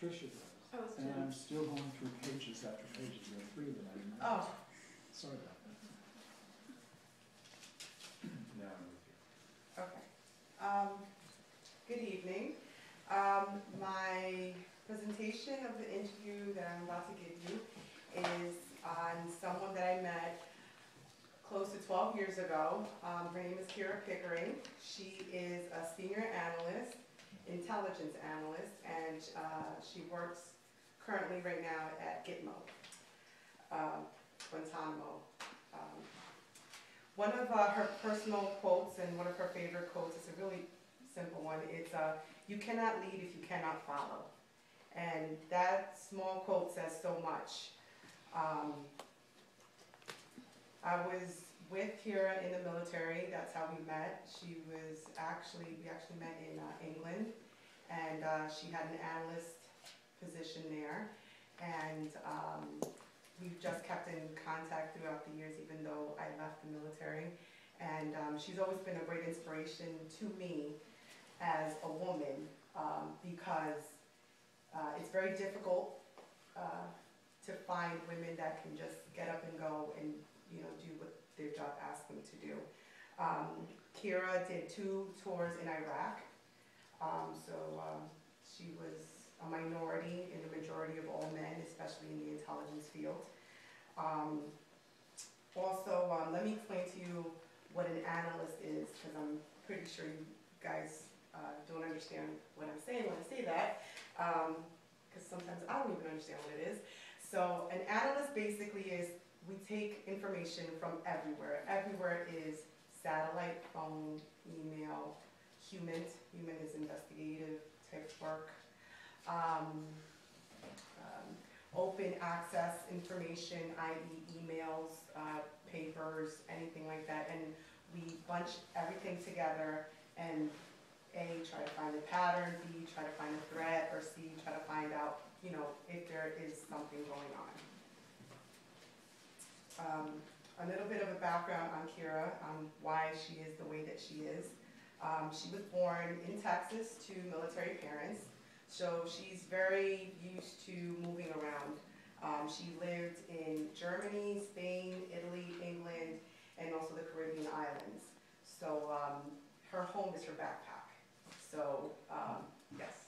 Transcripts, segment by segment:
Tricia does. Oh, it's And Jen. I'm still going through pages after pages. There are 3 that I didn't. Oh, Sorry about that. Now I'm with you. okay. Good evening. My presentation of the interview that I'm about to give you is on someone that I met close to 12 years ago. Her name is Kira Pickering. She is a senior analyst, intelligence analyst, and she works currently right now at Gitmo, Guantanamo. One of her personal quotes and one of her favorite quotes is a really simple one. It's, you cannot lead if you cannot follow. And that small quote says so much. I was with Kira in the military. That's how we met. We actually met in England, and she had an analyst position there. And we've just kept in contact throughout the years, even though I left the military. And she's always been a great inspiration to me as a woman, because it's very difficult to find women that can just get up and go and do what their job asks them to do. Kira did 2 tours in Iraq, so she was a minority in the majority of all men, especially in the intelligence field. Also, let me explain to you what an analyst is, because I'm pretty sure you guys don't understand what I'm saying when I say that, because sometimes I don't even understand what it is. So an analyst basically is, we take information from everywhere. Everywhere is satellite, phone, email, human is investigative type work, open access information, i.e. emails, papers, anything like that, and we bunch everything together and A, try to find a pattern, B, try to find a threat, or C, try to find out, if there is something going on. A little bit of a background on Kira, on why she is the way that she is. She was born in Texas to military parents, so she's very used to moving around. She lived in Germany, Spain, Italy, England, and also the Caribbean islands. So her home is her backpack. So yes.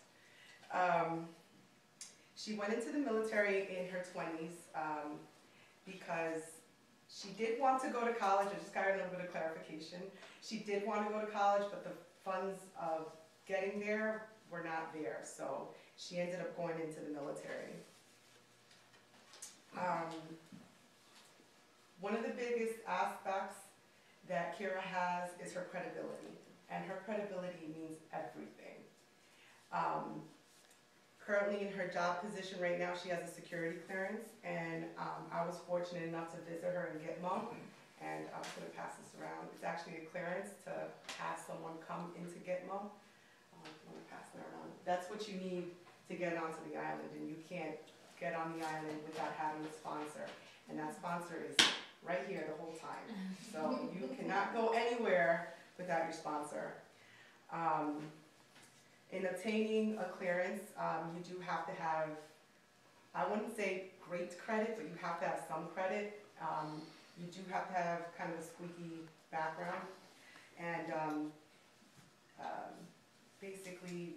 She went into the military in her 20s because she did want to go to college. I just got a little bit of clarification. She did want to go to college, but the funds of getting there were not there. So she ended up going into the military. One of the biggest aspects that Kira has is her credibility. And her credibility means everything. Currently in her job position right now, she has a security clearance, and I was fortunate enough to visit her in Gitmo, and I'm just going to pass this around. It's actually a clearance to have someone come into Gitmo. I'm going to pass that around. That's what you need to get onto the island, and you can't get on the island without having a sponsor, and that sponsor is right here the whole time. So you cannot go anywhere without your sponsor. In obtaining a clearance, you do have to have, I wouldn't say great credit, but you have to have some credit. You do have to have kind of a squeaky background, and basically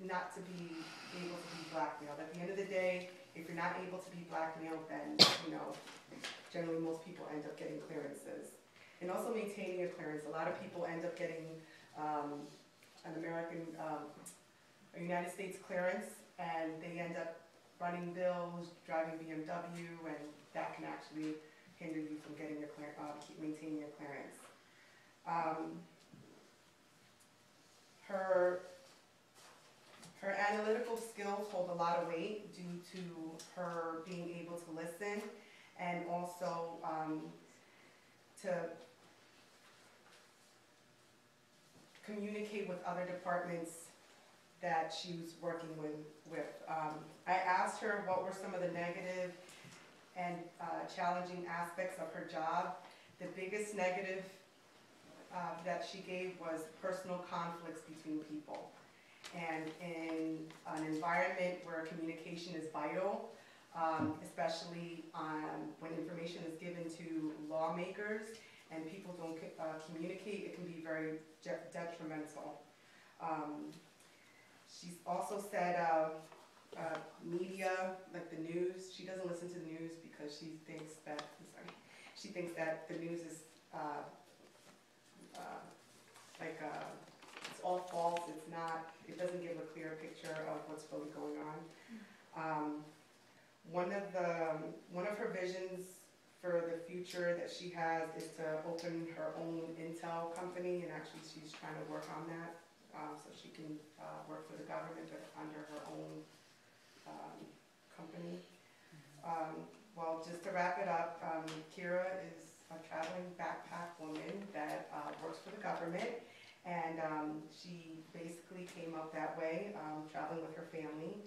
not to be able to be blackmailed. At the end of the day, if you're not able to be blackmailed, then generally most people end up getting clearances. And also maintaining a clearance. A lot of people end up getting an American, a United States clearance, and they end up running bills, driving BMW, and that can actually hinder you from getting your maintaining your clearance. Her analytical skills hold a lot of weight due to her being able to listen, and also to communicate with other departments that she was working with. I asked her what were some of the negative and challenging aspects of her job. The biggest negative that she gave was personal conflicts between people. And in an environment where communication is vital, especially when information is given to lawmakers and people don't communicate, it can be very detrimental. She's also said media, like the news, she doesn't listen to the news because she thinks that, she thinks that the news is it's all false, it's not, it doesn't give a clear picture of what's really going on. One of her visions for the future that she has is to open her own intel company, and actually she's trying to work on that, so she can work for the government but under her own company. Well, just to wrap it up, Kira is a traveling backpack woman that works for the government, and she basically came up that way, traveling with her family.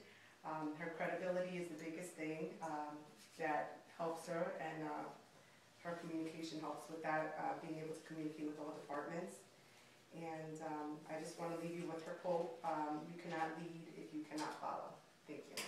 Her credibility is the biggest thing that helps her, and her communication helps with that, being able to communicate with all departments. And I just want to leave you with her quote, you cannot lead if you cannot follow. Thank you.